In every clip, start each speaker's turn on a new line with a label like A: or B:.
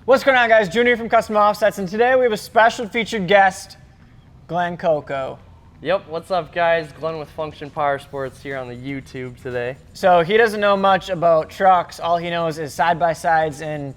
A: What's going on, guys? Junior from Custom Offsets, and today we have a special featured guest, Glenn Coco.
B: Yep, what's up, guys? Glenn with Function Power Sports here on the YouTube today.
A: So he doesn't know much about trucks. All he knows is side-by-sides and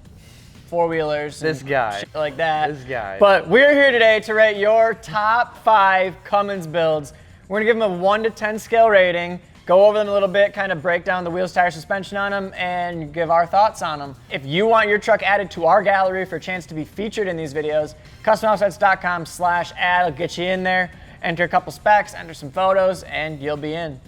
A: four-wheelers.
B: This guy.
A: Shit like that.
B: This guy.
A: But we're here today to rate your top 5 Cummins builds. We're going to give them a 1 to 10 scale rating, go over them a little bit, kind of break down the wheels, tires, suspension on them, and give our thoughts on them. If you want your truck added to our gallery for a chance to be featured in these videos, customoffsets.com/add will get you in there. Enter a couple specs, enter some photos, and you'll be in.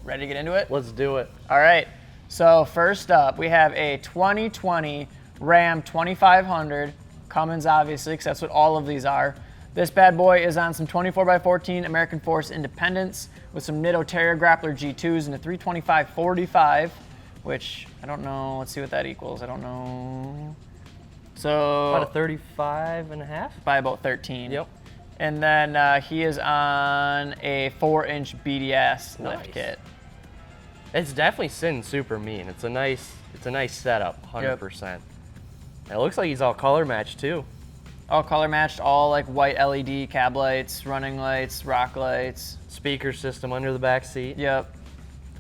A: Ready to get into it?
B: Let's do it.
A: All right, so first up, we have a 2020 Ram 2500, Cummins obviously, because that's what all of these are. This bad boy is on some 24x14 American Force Independence with some Nitto Terra Grappler G2s and a 325/45, which I don't know, let's see what that equals, I don't know. So
B: About a 35 and a half?
A: by about 13.
B: Yep.
A: And then he is on a 4-inch BDS lift kit.
B: It's definitely sitting super mean. It's a nice setup, 100%. It looks like he's all color matched too.
A: All color matched, all like white LED cab lights, running lights, rock lights.
B: Speaker system under the back seat.
A: Yep.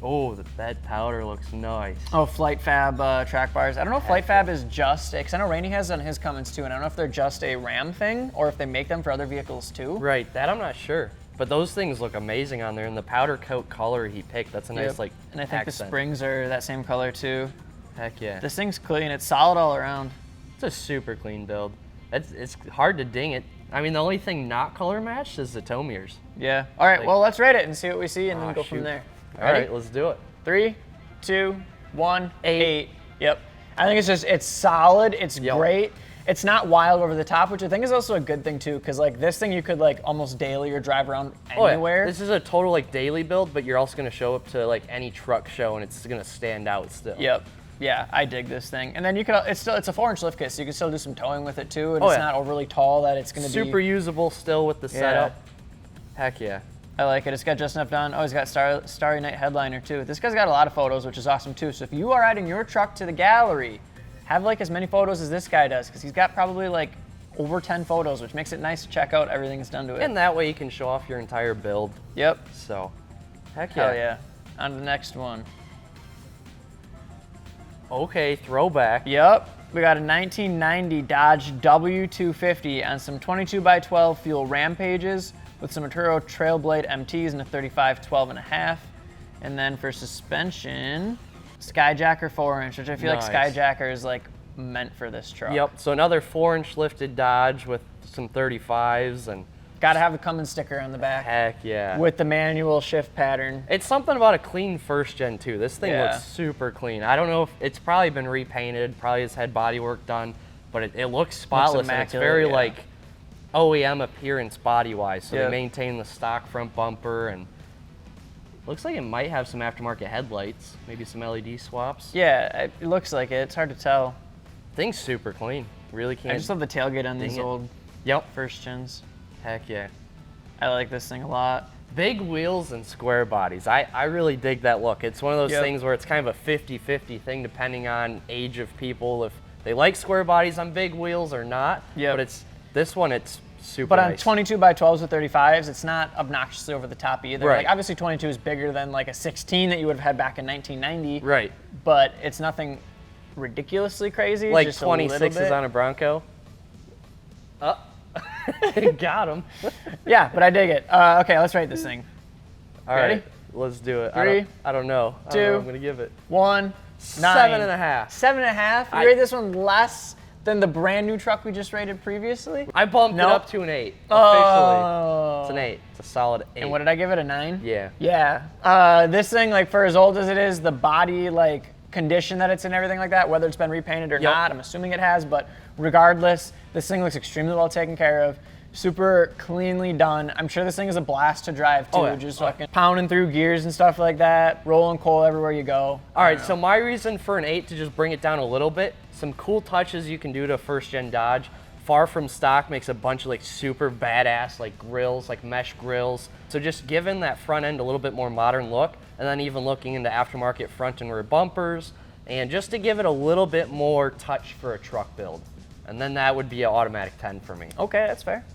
B: Oh, that powder looks nice.
A: Oh, Flight Fab track bars. I don't know if Flight Fab is just, because I know Rainey has on his Cummins too, and I don't know if they're just a Ram thing or if they make them for other vehicles too.
B: Right, that I'm not sure. But those things look amazing on there, and the powder coat color he picked, that's a nice like
A: And I think
B: accent.
A: the springs are that same color too.
B: Heck yeah.
A: This thing's clean, it's solid all around.
B: It's a super clean build. It's hard to ding it. I mean, the only thing not color matched is the toe mirrors.
A: Yeah. All right,
B: Like-
A: well, let's rate it and see what we see and then go
B: shoot.
A: from there.
B: All right, let's do it.
A: 3, 2, 1, 8. Yep. I think it's solid, it's great. It's not wild over the top, which I think is also a good thing too, because like this thing you could like almost daily or drive around anywhere.
B: Oh, yeah. This is a total like daily build, but you're also gonna show up to like any truck show and it's gonna stand out still.
A: Yep. Yeah, I dig this thing. And then you can, it's a 4-inch lift kit, so you can still do some towing with it too, and it's not overly tall that it's gonna be
B: super usable still with the setup. Heck yeah.
A: I like it. It's got just enough done. Oh, he's got Starry Night headliner too. This guy's got a lot of photos, which is awesome too. So if you are adding your truck to the gallery, have like as many photos as this guy does, because he's got probably like over 10 photos, which makes it nice to check out everything that's done to it.
B: And that way you can show off your entire build.
A: Yep.
B: So, heck yeah.
A: Hell yeah. On to the next one.
B: Okay, throwback.
A: Yep. We got a 1990 Dodge W250 on some 22x12 Fuel Rampages with some Atturo Trail Blade MTs and a 35/12.5. And then for suspension, Skyjacker 4-inch, which I feel like Skyjacker is like meant for this truck.
B: Yep, so another 4-inch lifted Dodge with some 35s and
A: Gotta have the Cummins sticker on the back.
B: heck yeah.
A: With the manual shift pattern.
B: It's something about a clean first gen too. This thing looks super clean. I don't know if it's probably been repainted, probably has had body work done, but it looks spotless and it's very like OEM appearance body wise. So they maintain the stock front bumper and looks like it might have some aftermarket headlights, maybe some LED swaps.
A: Yeah, it looks like it. It's hard to tell.
B: Thing's super clean. Really can't.
A: I just love the tailgate on these old first gens.
B: Heck yeah.
A: I like this thing a lot.
B: Big wheels and square bodies. I really dig that look. It's one of those things where it's kind of a 50-50 thing depending on age of people, if they like square bodies on big wheels or not.
A: Yeah.
B: But this one, it's super
A: But on
B: nice.
A: 22x12s with 35s, it's not obnoxiously over the top either.
B: Right.
A: Like obviously 22 is bigger than like a 16 that you would have had back in 1990.
B: Right.
A: But it's nothing ridiculously crazy.
B: Like
A: just
B: 26s on a Bronco. Got him.
A: Yeah, but I dig it. Okay, let's rate this thing.
B: All
A: Ready?
B: right, let's do it.
A: 3,
B: I don't know.
A: 2,
B: I'm gonna give it
A: 1, 9.
B: 7.5.
A: 7.5? You rate this one less than the brand new truck we just rated previously?
B: I bumped it up to an 8. Officially.
A: Oh.
B: It's an 8. It's a solid 8.
A: And what did I give it, a 9?
B: Yeah.
A: Yeah. This thing, like for as old as it is, the body like condition that it's in, everything like that, whether it's been repainted or not, I'm assuming it has, but regardless, this thing looks extremely well taken care of. Super cleanly done. I'm sure this thing is a blast to drive too, just fucking pounding through gears and stuff like that, rolling coal everywhere you go.
B: All right, so my reason for an 8, to just bring it down a little bit, some cool touches you can do to first gen Dodge. Far from stock makes a bunch of like super badass like grills, like mesh grills. So just giving that front end a little bit more modern look, and then even looking into aftermarket front and rear bumpers, and just to give it a little bit more touch for a truck build. And then that would be an automatic 10 for me.
A: Okay, that's fair.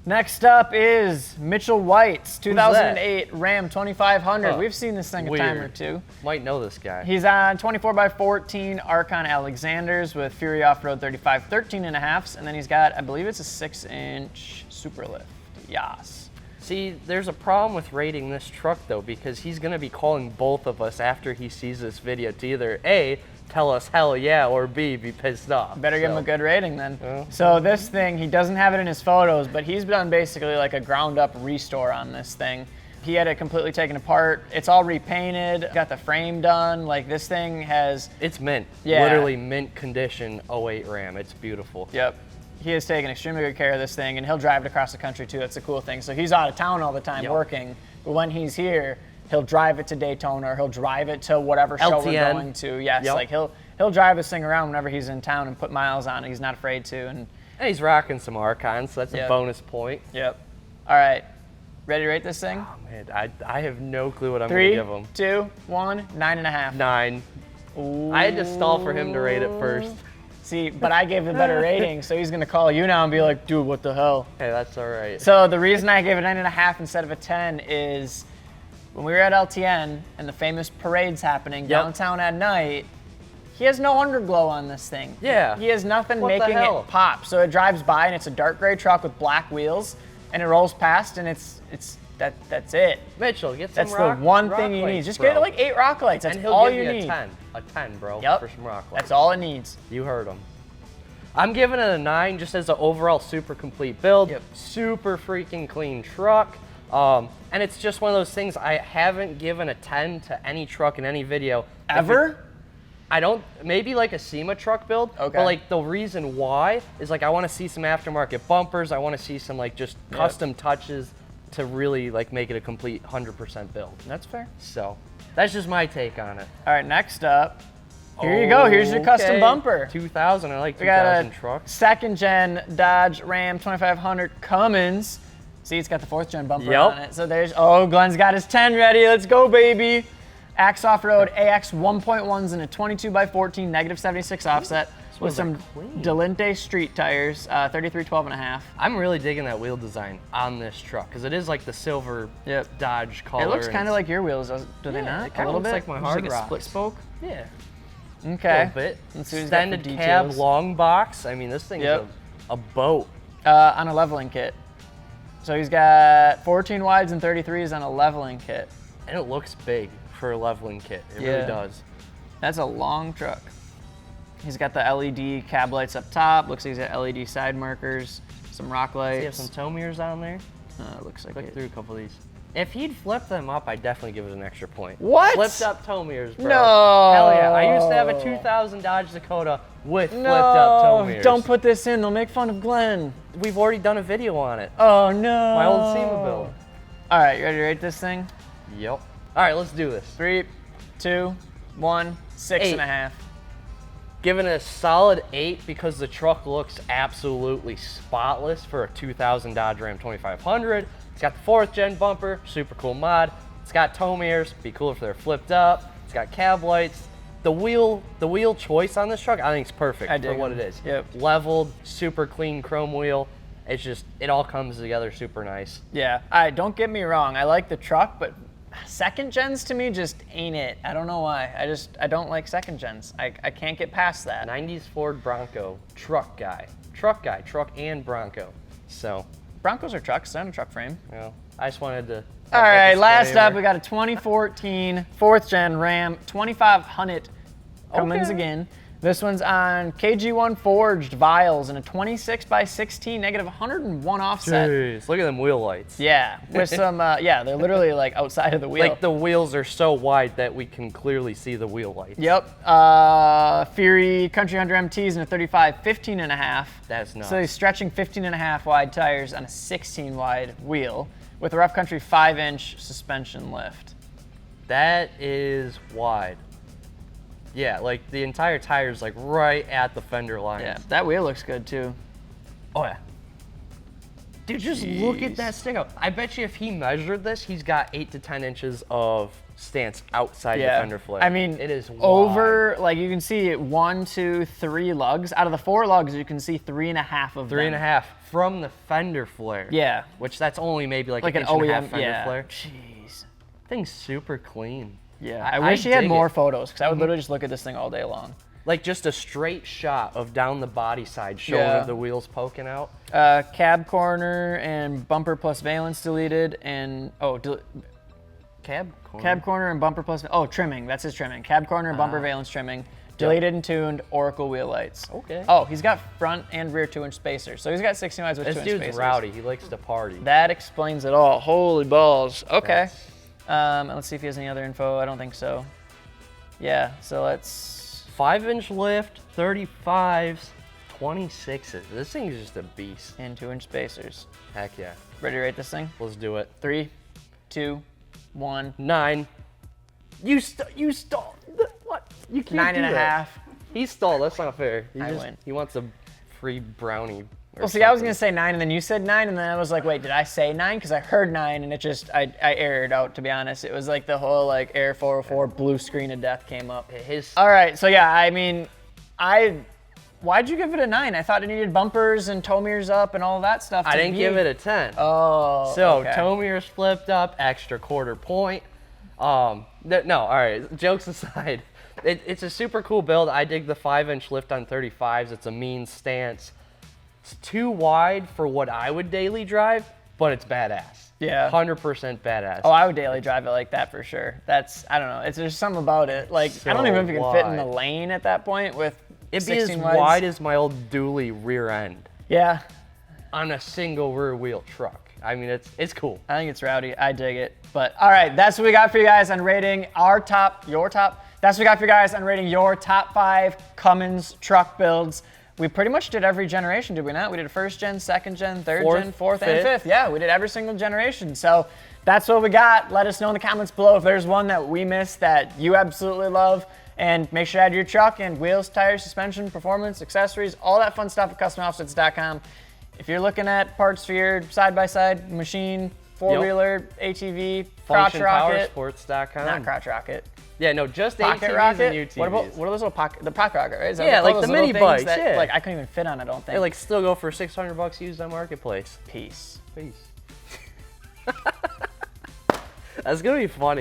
A: Next up is Mitchell White's 2008 Ram 2500.
B: Huh.
A: We've seen this thing a time or two.
B: Might know this guy.
A: He's on 24x14 ARKON Alexanders with Fury Offroad 35 13.5s, and then he's got, I believe it's a 6-inch Superlift. Yas.
B: See, there's a problem with rating this truck though, because he's gonna be calling both of us after he sees this video to either A, tell us hell yeah, or B, be pissed off.
A: Better give him a good rating then. So this thing, he doesn't have it in his photos, but he's done basically like a ground up restore on this thing. He had it completely taken apart. It's all repainted, got the frame done. Like this thing has...
B: It's mint.
A: Yeah.
B: Literally mint condition 08 Ram. It's beautiful.
A: Yep. He has taken extremely good care of this thing, and he'll drive it across the country too. That's the cool thing. So he's out of town all the time working, but when he's here, he'll drive it to Daytona, or he'll drive it to whatever show we're going to. Yes, like he'll drive this thing around whenever he's in town and put miles on it. He's not afraid to. And
B: he's rocking some ARKON, so that's a bonus point.
A: Yep. All right. Ready to rate this thing?
B: Oh, man, I have no clue what I'm going to give him.
A: 3, 2, 1, 9.5.
B: 9. Ooh. I had to stall for him to rate it first.
A: See, but I gave the better rating, so he's going to call you now and be like, dude, what the hell?
B: Hey, that's all right.
A: So the reason I gave it 9.5 instead of a 10 is when we were at LTN and the famous parade's happening downtown at night, he has no underglow on this thing.
B: Yeah.
A: He has nothing making it pop. So it drives by and it's a dark gray truck with black wheels, and it rolls past and that's it.
B: Mitchell, get some
A: That's the one thing you need. Just get like 8 rock lights. That's all you need.
B: A 10, bro, for some rock lights.
A: That's all it needs.
B: You heard him. I'm giving it a 9 just as an overall super complete build. Super freaking clean truck. And it's just one of those things, I haven't given a 10 to any truck in any video.
A: Ever?
B: I don't, maybe like a SEMA truck build, but like the reason why is like I want to see some aftermarket bumpers. I want to see some like just custom touches to really like make it a complete 100% build.
A: That's fair.
B: So that's just my take on it.
A: All right, next up, here you go. Here's your custom bumper.
B: 2000, I like 2000
A: we got a
B: trucks.
A: 2nd gen Dodge Ram 2500 Cummins. See, it's got the 4th gen bumper on it. So there's, Glenn's got his 10 ready. Let's go, baby. Axe Offroad AX 1.1s in a 22x14 -76 offset with some Delinte street tires, 33 12.5.
B: I'm really digging that wheel design on this truck because it is like the silver Dodge color.
A: It looks kind of like your wheels, do they not?
B: It kind of looks like my hard rocks.
A: Split spoke?
B: Yeah.
A: Okay.
B: A little bit. Extended cab, long box. I mean, this thing is a boat.
A: On a leveling kit. So he's got 14 wides and 33s on a leveling kit.
B: And it looks big for a leveling kit. It really does.
A: That's a long truck. He's got the LED cab lights up top. Looks like he's got LED side markers, some rock lights.
B: Does he have some tow mirrors on there?
A: Looks like
B: Click through a couple of these. If he'd flip them up, I'd definitely give it an extra point.
A: What?
B: Flipped up tow mirrors, bro.
A: No.
B: Hell yeah. I used to have a 2000 Dodge Dakota with flipped up tow mirrors.
A: Don't put this in. They'll make fun of Glenn.
B: We've already done a video on it.
A: Oh, no.
B: My old SEMA build.
A: All right, you ready to rate this thing?
B: Yep. All right, let's do this.
A: 3, 2, 1, 6.5.
B: Giving it a solid 8 because the truck looks absolutely spotless for a 2000 Dodge Ram 2500. It's got the 4th gen bumper, super cool mod. It's got tow mirrors, be cool if they're flipped up. It's got cab lights. The wheel choice on this truck, I think is perfect for what it is.
A: Yep.
B: Leveled, super clean chrome wheel. It's just, it all comes together super nice.
A: Yeah, don't get me wrong. I like the truck, but 2nd gens to me just ain't it. I don't know why. I don't like 2nd gens. I can't get past that.
B: 90s Ford Bronco, truck guy, truck and Bronco. So.
A: Broncos are trucks, they're on a truck frame.
B: Well, I just wanted to.
A: All right, last up, we got a 2014 4th gen Ram 2500 Cummins again. This one's on KG1 forged vials in a 26x16 -101 offset.
B: Jeez, look at them wheel lights.
A: Yeah, with some, they're literally like outside of the wheel.
B: Like the wheels are so wide that we can clearly see the wheel lights.
A: Yep. Fury Country Hunter MTs in a 35 15.5.
B: That's nuts.
A: So he's stretching 15.5 wide tires on a 16 wide wheel with a Rough Country 5-inch suspension lift.
B: That is wide. Yeah, like the entire tire's like right at the fender line.
A: Yeah, that wheel looks good too.
B: Oh yeah. Dude, just look at that stick out. I bet you if he measured this, he's got 8 to 10 inches of stance outside the fender flare.
A: I mean,
B: it is wide.
A: over, like you can see 1, 2, 3 lugs. Out of the 4 lugs, you can see 3.5 of them.
B: 3.5 from the fender flare.
A: Yeah.
B: Which that's only maybe like an
A: an
B: inch and a
A: OEM
B: half fender flare.
A: Jeez.
B: Thing's super clean.
A: Yeah, I wish he had more photos, because I would literally just look at this thing all day long.
B: Like just a straight shot of down the body side showing the wheels poking out.
A: Cab corner and bumper plus valence deleted, and cab corner and bumper plus trimming. That's his trimming. Cab corner and bumper valence trimming. Deleted and tuned Oracle wheel lights.
B: Okay.
A: Oh, he's got front and rear 2-inch spacers. So he's got 16 wides with 2-inch spacers.
B: This dude's rowdy. He likes to party.
A: That explains it all. Holy balls. Okay. Let's see if he has any other info. I don't think so. Yeah. So let's.
B: 5-inch lift, 35s, 26s. This thing's just a beast.
A: And 2-inch spacers.
B: Heck yeah.
A: Ready to rate this thing?
B: Let's do it.
A: 3, 2, 1.
B: 9. You stalled. What? You can't
A: 9.5.
B: He stalled. That's not fair.
A: I win.
B: He wants a free brownie.
A: Well, see, I was gonna say 9, and then you said 9, and then I was like, wait, did I say 9? Because I heard 9, and it just, I erred out, to be honest. It was like the whole like Air 404 blue screen of death came up. All right, so yeah, I mean, why'd you give it a 9? I thought it needed bumpers and tow mirrors up and all that stuff.
B: I didn't give it a 10.
A: Oh,
B: so
A: okay.
B: Tow mirrors flipped up, extra quarter point. No, all right, jokes aside, it's a super cool build. I dig the 5-inch lift on 35s. It's a mean stance. It's too wide for what I would daily drive, but it's badass.
A: Yeah.
B: 100% badass.
A: Oh, I would daily drive it like that for sure. That's, I don't know, there's something about it. Like, I don't even know if you can fit in the lane at that point with
B: It'd be as
A: 16 wides.
B: wide as my old dually rear end.
A: Yeah.
B: On a single rear wheel truck. I mean, it's cool.
A: I think it's rowdy. I dig it. But all right, that's what we got for you guys on rating your top. That's what we got for you guys on rating your top 5 Cummins truck builds. We pretty much did every generation, did we not? We did 1st gen, 2nd gen, 3rd gen, 4th, and 5th. Yeah, we did every single generation. So that's what we got. Let us know in the comments below if there's one that we missed that you absolutely love. And make sure to add your truck and wheels, tires, suspension, performance, accessories, all that fun stuff at customoffsets.com. If you're looking at parts for your side-by-side machine, 4-wheeler, ATV, crotch rocket.
B: FunctionPowersports.com.
A: Not crotch rocket.
B: Yeah, no, just
A: Pocket
B: ATVs
A: rocket?
B: and UTVs.
A: What are those little pocket? The pocket rocket, right? Is that
B: Yeah,
A: all
B: like
A: those
B: the
A: little
B: mini
A: things
B: bikes,
A: that,
B: yeah.
A: Like I couldn't even fit on, I don't think.
B: They like still go for $600 used on Marketplace.
A: Peace.
B: That's gonna be funny.